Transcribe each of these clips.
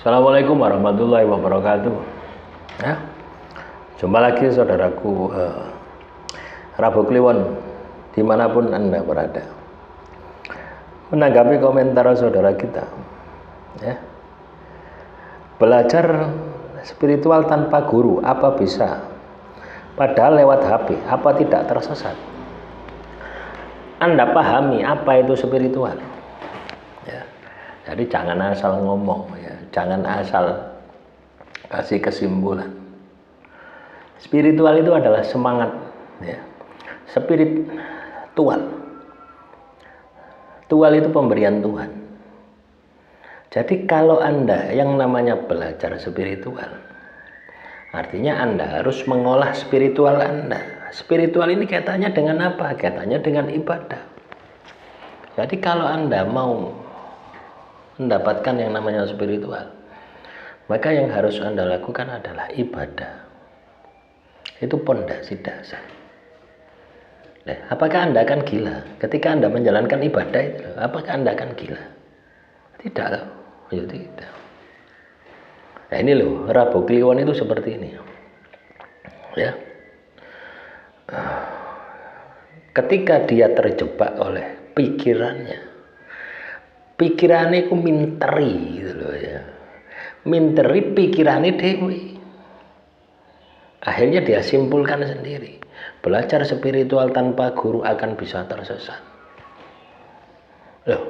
Assalamualaikum warahmatullahi wabarakatuh. Ya, jumpa lagi saudaraku Rabu Kliwon dimanapun Anda berada. Menanggapi komentar saudara kita, ya, belajar spiritual tanpa guru apa bisa? Padahal lewat HP, apa tidak tersesat? Anda pahami apa itu spiritual? Ya, jadi jangan asal ngomong, ya, jangan asal kasih kesimpulan. Spiritual itu adalah semangat, ya. Spiritual. Tual itu pemberian Tuhan. Jadi kalau Anda yang namanya belajar spiritual, artinya Anda harus mengolah spiritual Anda. Spiritual ini kaitannya dengan apa? Kaitannya dengan ibadah. Jadi kalau Anda mau mendapatkan yang namanya spiritual, maka yang harus Anda lakukan adalah ibadah. Itu pondasi dasar. Nah, apakah Anda akan gila ketika Anda menjalankan ibadah itu? Apakah Anda akan gila? Tidak, ya tidak. Nah ini loh, Rabu Kliwon itu seperti ini, ya. Ketika dia terjebak oleh pikirannya itu minteri gitu loh, ya. Minteri pikirannya dewi. Akhirnya dia simpulkan sendiri, belajar spiritual tanpa guru akan bisa tersesat. Loh,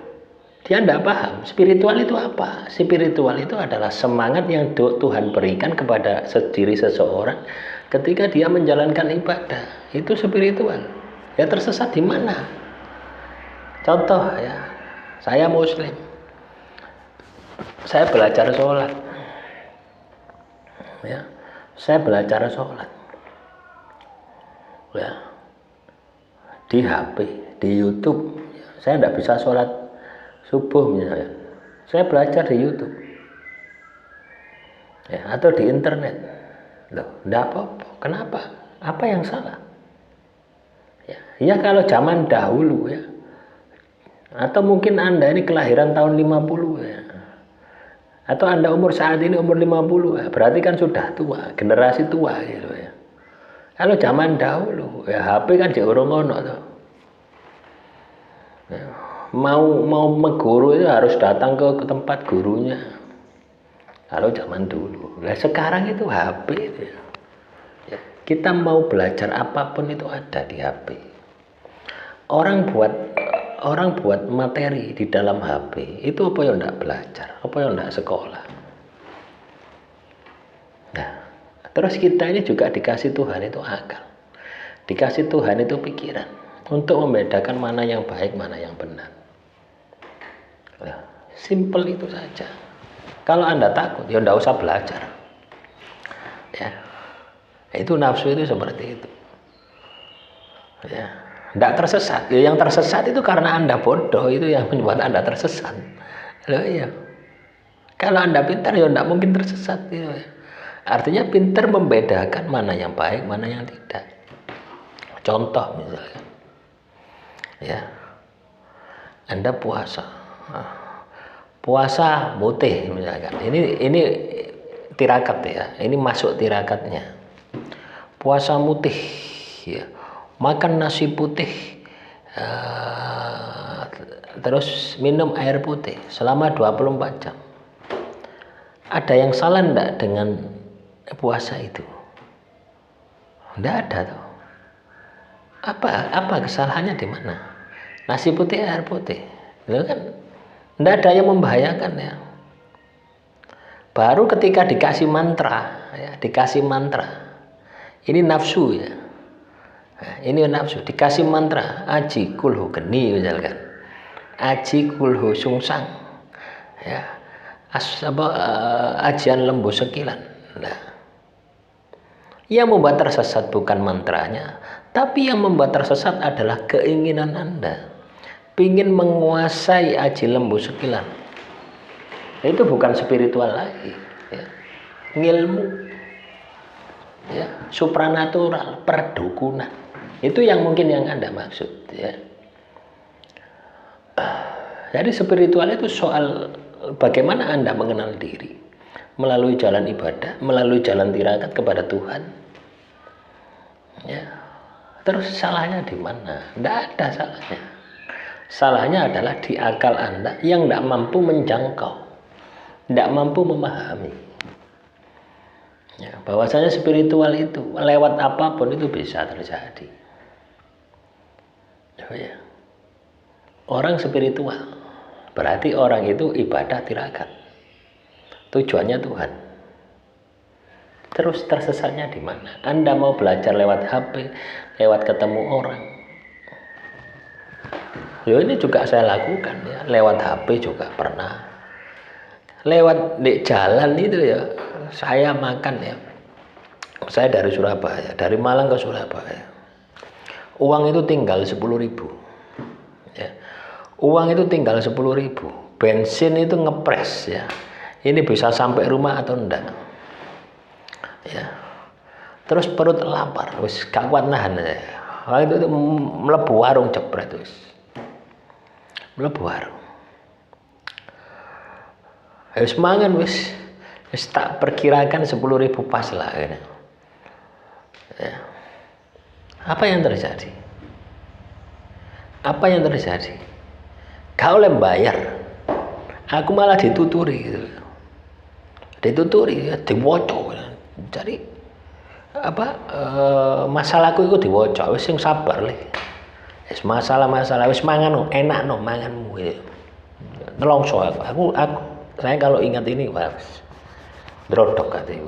dia tidak paham spiritual itu apa. Spiritual itu adalah semangat yang Tuhan berikan kepada diri seseorang ketika dia menjalankan ibadah. Itu spiritual. Ya, tersesat di mana? Contoh, ya, saya Muslim, saya belajar sholat, ya, saya belajar sholat, ya, di HP, di YouTube. Saya tidak bisa sholat subuh misalnya, saya belajar di YouTube, ya, atau di internet. Loh, tidak apa-apa. Kenapa? Apa yang salah? Ya, kalau zaman dahulu, ya, atau mungkin Anda ini kelahiran tahun 50, ya, atau Anda umur saat ini umur 50, ya, berarti kan sudah tua, generasi tua gitu, ya. Kalau zaman dahulu, ya, HP kan urung ono tuh. Ya, mau meguru itu harus datang ke tempat gurunya. Kalau zaman dulu, nah sekarang itu HP itu, ya. Ya, kita mau belajar apapun itu ada di HP. Orang buat materi di dalam HP itu apa yang tidak belajar, apa yang tidak sekolah. Nah, terus kita ini juga dikasih Tuhan itu akal, dikasih Tuhan itu pikiran untuk membedakan mana yang baik, mana yang benar. Nah, simple itu saja. Kalau Anda takut, ya tidak usah belajar. Ya, itu nafsu itu seperti itu. Ya, tidak tersesat. Ya, yang tersesat itu karena Anda bodoh, itu yang membuat Anda tersesat. Loh, iya. Kalau Anda pintar, ya tidak mungkin tersesat. Ya. Artinya pintar membedakan mana yang baik, mana yang tidak. Contoh misalkan, ya, Anda puasa putih misalkan. Ini tirakat, ya. Ini masuk tirakatnya. Puasa putih, ya. Makan nasi putih, terus minum air putih selama 24 jam. Ada yang salah enggak dengan puasa itu? Enggak ada tuh. Apa kesalahannya di mana? Nasi putih, air putih, itu kan enggak ada yang membahayakan, ya. Baru ketika dikasih mantra, ya, dikasih mantra, ini nafsu, ya. Nah, ini nafsu, dikasih mantra aji kulhu geni misalkan, aji kulhu sungsang, ya, ajian lembu sekilan. Nah, yang membuat tersesat bukan mantranya, tapi yang membuat tersesat adalah keinginan Anda ingin menguasai aji lembu sekilan. Itu bukan spiritual lagi, ya. Ngilmu, ya, supranatural, perdukunan. Itu yang mungkin yang Anda maksud, ya. Jadi spiritual itu soal bagaimana Anda mengenal diri. melalui jalan ibadah, melalui jalan tirakat kepada Tuhan. Ya. Terus salahnya di mana? Tidak ada salahnya. Salahnya adalah di akal Anda yang tidak mampu menjangkau, tidak mampu memahami. Ya, bahwasanya spiritual itu lewat apapun itu bisa terjadi. Ya. Orang spiritual berarti orang itu ibadah tirakat. Tujuannya Tuhan. Terus tersesatnya di mana? Anda mau belajar lewat HP, lewat ketemu orang. Ya ini juga saya lakukan ya, lewat HP juga pernah. Lewat di jalan itu ya, saya makan ya. Saya dari Surabaya, dari Malang ke Surabaya. Uang itu tinggal 10.000. Ya. Uang itu tinggal 10.000. Bensin itu ngepres ya. Ini bisa sampai rumah atau enggak? Ya. Terus perut lapar, wis gak kuat nahan ya. Itu mlebu warung jepret wis. Mlebu warung. Wis mangan wis. Wis tak perkirakan 10.000 pas lah gitu. Ya. Apa yang terjadi? Apa yang terjadi? Kau oleh bayar. Aku malah dituturi gitu. Dituturi ya, diwoco. Jadi masalahku itu diwoco. Wis sing sabar le. Wis masalah-masalah wis mangan enak no manganmu gitu. Nelongso aku saya kalau ingat ini wis drodok kate.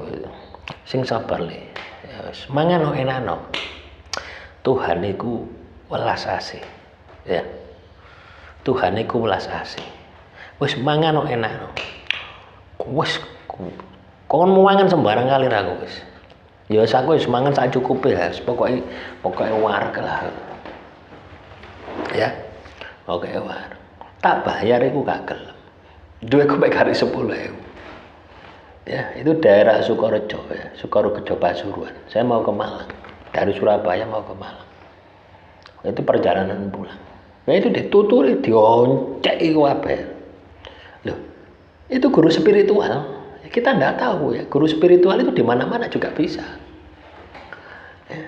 Sing sabar le. Ya wis mangan enak no. Tuhan iku welas asih. Ya. Tuhan iku welas asih. Wis mangan enak no. Wis kon mau mangan sembarang kali aku wis. Ya wis aku wis mangan sak cukupe ya. Pokoke wareg lah. Ya. Oke wareg. Tak bayar iku gak gelem. Duitku mek gari 10.000. Ya, itu daerah Sukorejo ya, Sukorejo Pasuruan. Saya mau ke Malang. Dari Surabaya mau ke Malang. Itu perjalanan pulang. Nah itu dituturi, dionceki kabeh. Loh, itu guru spiritual. Kita enggak tahu ya, guru spiritual itu di mana-mana juga bisa. Ya.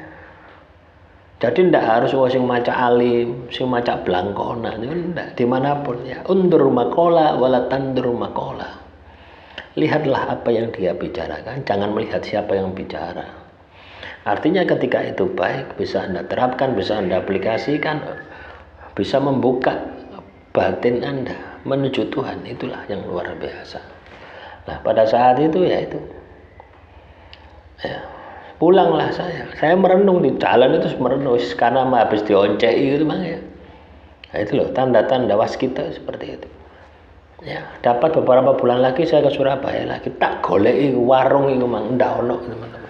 Jadi enggak harus sing maca alim, sing maca blangkona, itu enggak, dimanapun ya. Undur makola wala tandur makola. Lihatlah apa yang dia bicarakan, jangan melihat siapa yang bicara. Artinya ketika itu baik, bisa Anda terapkan, bisa Anda aplikasikan, bisa membuka batin Anda menuju Tuhan, itulah yang luar biasa. Nah pada saat itu ya itu ya, pulanglah saya merenung di jalan itu, merenung karena habis dioncei gitu bang ya. Nah itu loh tanda-tanda waskita seperti itu. Ya, dapat beberapa bulan lagi saya ke Surabaya lagi, tak goleki warung itu mang ndak ono teman-teman.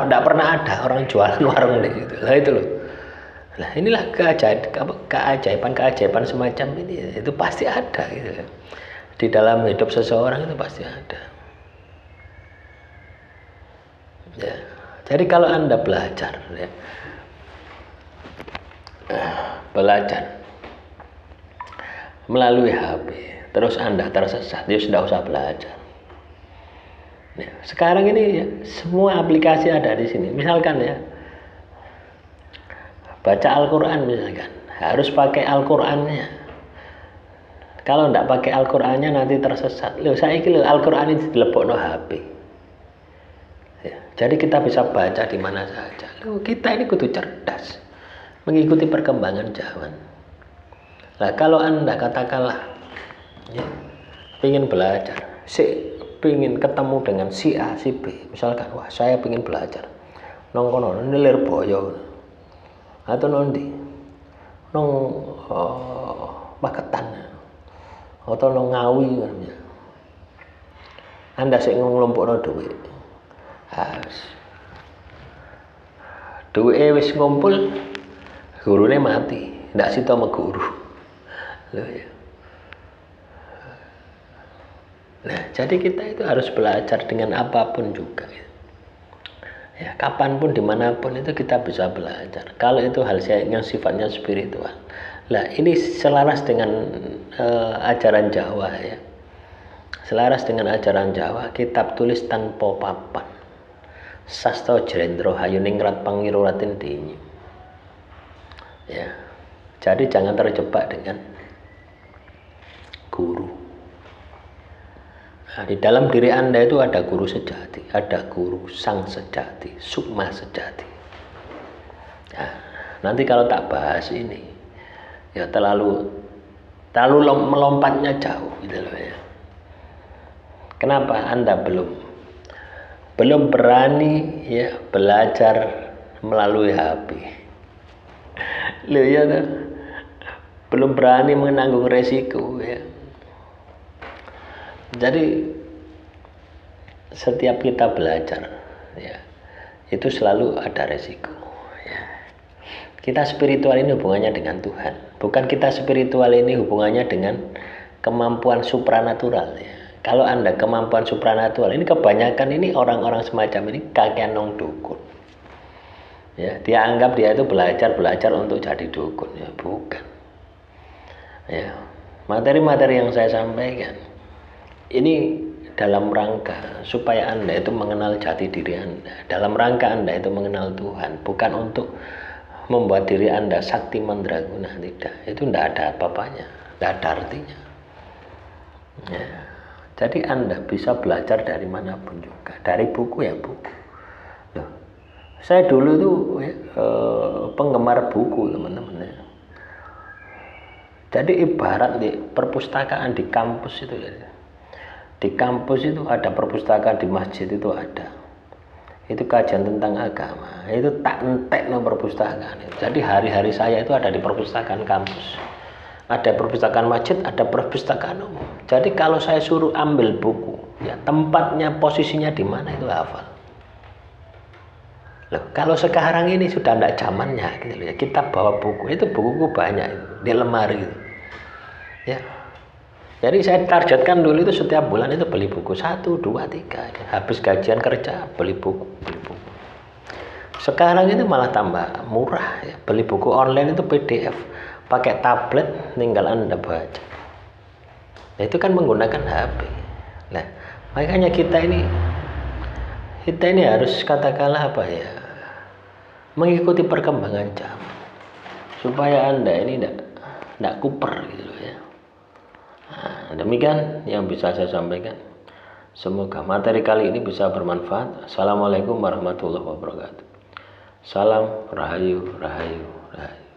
Ndak pernah ada orang jualan warung kayak gitu. Lah itu loh. Nah, inilah keajaiban semacam ini itu pasti ada gitu. Di dalam hidup seseorang itu pasti ada. Ya. Jadi kalau Anda belajar ya. Belajar melalui HP, terus Anda tersesat, ya sudah usah belajar. Ya, sekarang ini ya, semua aplikasi ada di sini. Misalkan ya, baca Al-Quran misalkan, harus pakai Al-Qurannya. Kalau tidak pakai Al-Qurannya nanti tersesat. Loh, saya ini Al-Quran ini dilebokno HP. Ya, jadi kita bisa baca di mana saja. Loh, kita ini kudu cerdas, mengikuti perkembangan zaman. Nah, kalau Anda katakanlah ya, ingin belajar, ingin ketemu dengan si A, si B, misalkan, wah saya ingin belajar nongkono nilir boyo atau nondi nong Paketan atau nong Ngawi ya. Anda sik nglumpukno duit. Duit wis ngumpul, gurune mati, ndak sida meguru. Loh ya. Nah, jadi kita itu harus belajar dengan apapun juga. Ya, kapanpun, dimanapun itu kita bisa belajar. Kalau itu hal yang sifatnya spiritual. Nah, ini selaras dengan ajaran Jawa ya. Selaras dengan ajaran Jawa, kitab tulis tanpa papan. Sasta Jlendra Hayuningrat Pangiruratin Dinyi. Ya. Jadi jangan terjebak dengan guru. Nah, di dalam diri Anda itu ada guru sejati, ada guru sang sejati, sukma sejati. Nah, nanti kalau tak bahas ini, ya terlalu melompatnya jauh gitu loh ya. Kenapa Anda belum berani ya belajar melalui HP? Loh ya, belum berani menanggung resiko ya. Jadi setiap kita belajar ya, itu selalu ada resiko ya. Kita spiritual ini hubungannya dengan Tuhan, bukan kita spiritual ini hubungannya dengan kemampuan supranatural ya. Kalau Anda kemampuan supranatural ini, kebanyakan ini orang-orang semacam ini kakek nong dukun ya. Dia anggap dia itu belajar untuk jadi dukun ya, bukan ya. Materi-materi yang saya sampaikan ini dalam rangka supaya Anda itu mengenal jati diri Anda, dalam rangka Anda itu mengenal Tuhan, bukan untuk membuat diri Anda sakti mandraguna. Tidak, itu tidak ada apa-apanya, tidak ada artinya ya. Jadi Anda bisa belajar dari manapun juga, dari buku ya buku. Loh, saya dulu tuh ya, penggemar buku teman-teman ya. Jadi ibarat di perpustakaan di kampus itu ya, di kampus itu ada perpustakaan, di masjid itu ada. Itu kajian tentang agama. Itu tak entek no perpustakaan. Jadi hari-hari saya itu ada di perpustakaan kampus. Ada perpustakaan masjid, ada perpustakaan umum. Jadi kalau saya suruh ambil buku, ya tempatnya, posisinya di mana itu hafal. Loh, kalau sekarang ini sudah tidak zamannya gitu ya. Kita bawa buku, itu buku banyak itu di lemari itu. Ya. Jadi saya targetkan dulu itu setiap bulan itu beli buku 1, 2, 3. Habis gajian kerja beli buku. Sekarang itu malah tambah murah ya. Beli buku online itu PDF, pakai tablet tinggal Anda baca. Nah, itu kan menggunakan HP. Nah, makanya kita ini harus katakanlah apa ya, mengikuti perkembangan zaman supaya Anda ini tidak kuper gitu ya. Nah, demikian yang bisa saya sampaikan. Semoga materi kali ini bisa bermanfaat. Assalamualaikum warahmatullahi wabarakatuh. Salam Rahayu, Rahayu, Rahayu.